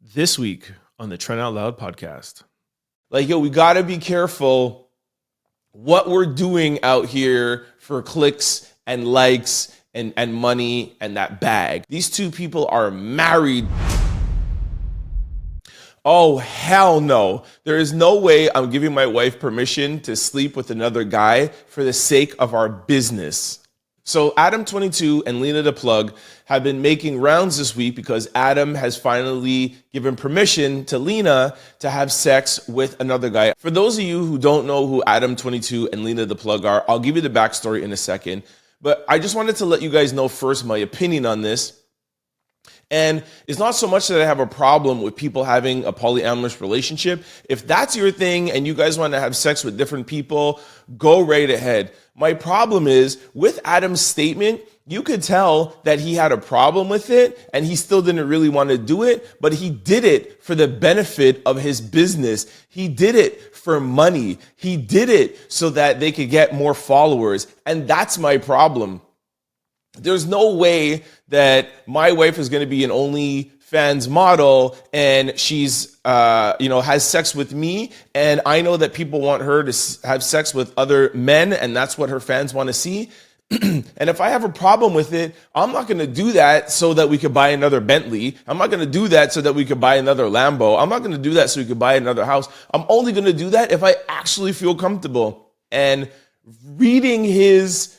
This week on the Trent Out Loud Podcast. We got to be careful what we're doing out here for clicks and likes and money and that bag. These two people are married. Oh, hell no. There is no way I'm giving my wife permission to sleep with another guy for the sake of our business. So Adam22 and Lena The Plug have been making rounds this week because Adam has finally given permission to Lena to have sex with another guy. For those of you who don't know who Adam22 and Lena The Plug are, I'll give you the backstory in a second. But I just wanted to let you guys know first my opinion on this. And it's not so much that I have a problem with people having a polyamorous relationship. If that's your thing and you guys want to have sex with different people, go right ahead. My problem is with Adam's statement, you could tell that he had a problem with it and he still didn't really want to do it, but he did it for the benefit of his business. He did it for money. He did it so that they could get more followers. And that's my problem. There's no way that my wife is going to be an OnlyFans model and she's, has sex with me. And I know that people want her to have sex with other men and that's what her fans want to see. And if I have a problem with it, I'm not going to do that so that we could buy another Bentley. I'm not going to do that so that we could buy another Lambo. I'm not going to do that so we could buy another house. I'm only going to do that if I actually feel comfortable. And reading his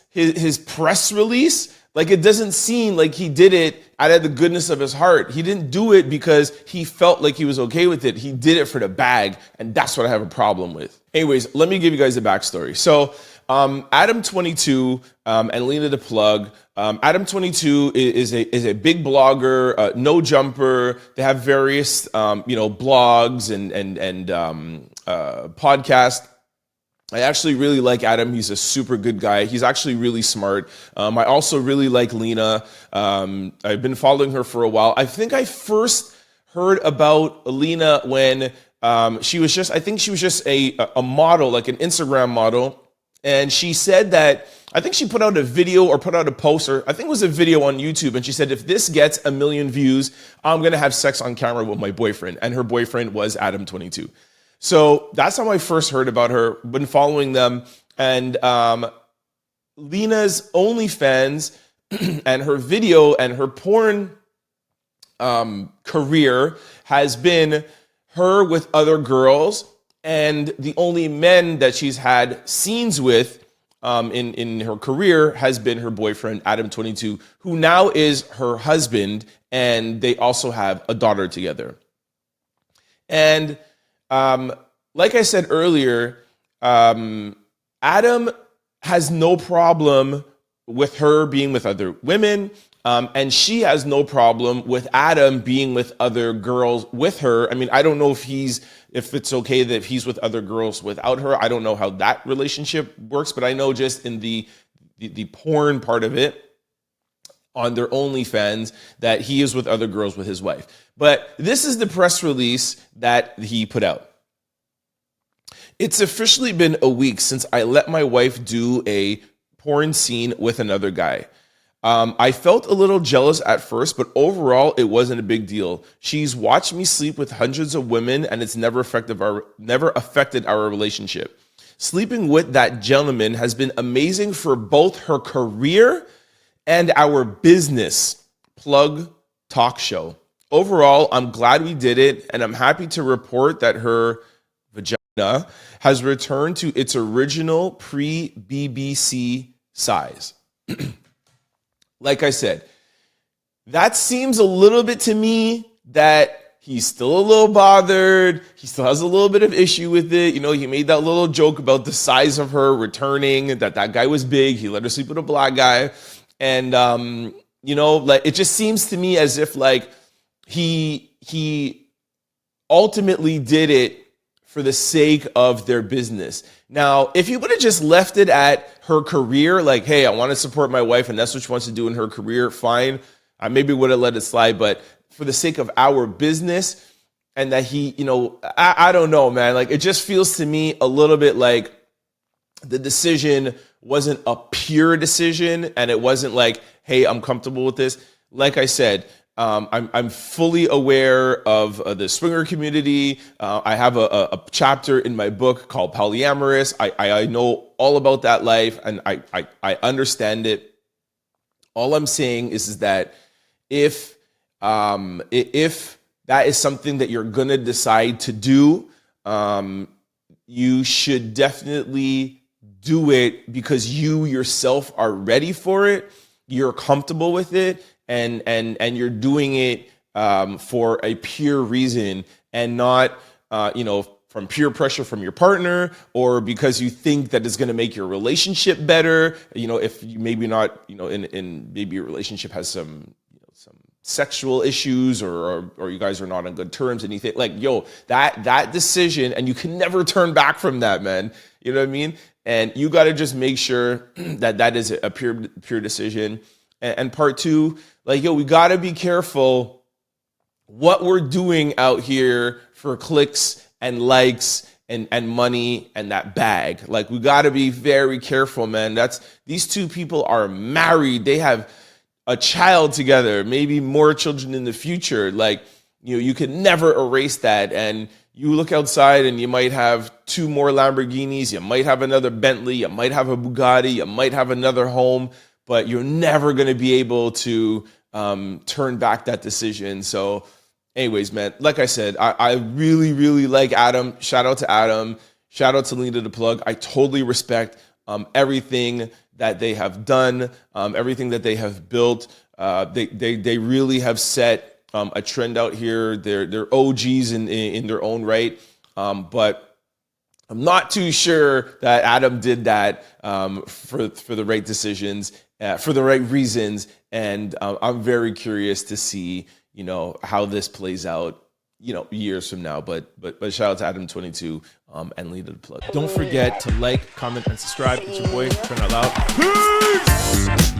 press release, it doesn't seem like he did it out of the goodness of his heart. He didn't do it because he felt like he was okay with it. He did it for the bag, and that's what I have a problem with. Anyways, let me give you guys the backstory. So Adam22 and Lena The Plug. Adam22 is a big blogger, no jumper. They have various blogs and podcasts. I actually really like Adam. He's a super good guy. He's actually really smart. I also really like Lena. I've been following her for a while. I think I first heard about Lena when she was just a model, like an Instagram model. And she said that, I think she put out a video or put out a post, or I think it was a video on YouTube. And she said, if this gets 1 million views, I'm going to have sex on camera with my boyfriend. And her boyfriend was Adam22. So that's how I first heard about her, been following them. And Lena's OnlyFans and her video and her porn career has been her with other girls. And the only men that she's had scenes with in her career has been her boyfriend, Adam22, who now is her husband. And they also have a daughter together. And like I said earlier, Adam has no problem with her being with other women, and she has no problem with Adam being with other girls with her. I mean, I don't know if it's okay that he's with other girls without her. I don't know how that relationship works, but I know just in the porn part of it, on their OnlyFans, that he is with other girls with his wife. But this is the press release that he put out. It's officially been a week since I let my wife do a porn scene with another guy. I felt a little jealous at first, but overall, it wasn't a big deal. She's watched me sleep with hundreds of women, and it's never affected our relationship. Sleeping with that gentleman has been amazing for both her career and our business, Plug Talk Show. Overall, I'm glad we did it, and I'm happy to report that her vagina has returned to its original pre-BBC size. Like I said, that seems a little bit to me that he's still a little bothered. He still has a little bit of issue with it. He made that little joke about the size of her returning, that guy was big. He let her sleep with a black guy. And, it just seems to me as if he ultimately did it for the sake of their business. Now, if he would have just left it at her career, like, hey, I want to support my wife and that's what she wants to do in her career, fine. I maybe would have let it slide, but for the sake of our business and that he, I don't know, man. It just feels to me a little bit like the decision wasn't a pure decision and it wasn't like, hey, I'm comfortable with this. Like I said, I'm fully aware of the swinger community. I have a chapter in my book called Polyamorous. I know all about that life, and I understand it. All I'm saying is that if that is something that you're gonna decide to do, you should definitely do it because you yourself are ready for it. You're comfortable with it, and you're doing it for a pure reason, and not from peer pressure from your partner, or because you think that it's going to make your relationship better. If you maybe not, in maybe your relationship has some sexual issues, or you guys are not on good terms, and you think like, that decision, and you can never turn back from that, man. You know what I mean? And you got to just make sure that is a pure decision. And part two, like, we got to be careful what we're doing out here for clicks and likes and money and that bag. Like, we got to be very careful, man. These two people are married. They have a child together, maybe more children in the future. Like, you can never erase that. And you look outside and you might have 2 more Lamborghinis, you might have another Bentley, you might have a Bugatti, you might have another home, but you're never going to be able to turn back that decision. So anyways, man, like I said, I really, really like Adam. Shout out to Adam. Shout out to Lena The Plug. I totally respect everything that they have done, everything that they have built. They really have set a trend out here. They're OGs in their own right. But I'm not too sure that Adam did that for the right decisions, for the right reasons. And I'm very curious to see, how this plays out, years from now. But shout out to Adam22 and Lena The Plug. Don't forget to like, comment, and subscribe. It's your boy, Trent Out Loud. Peace!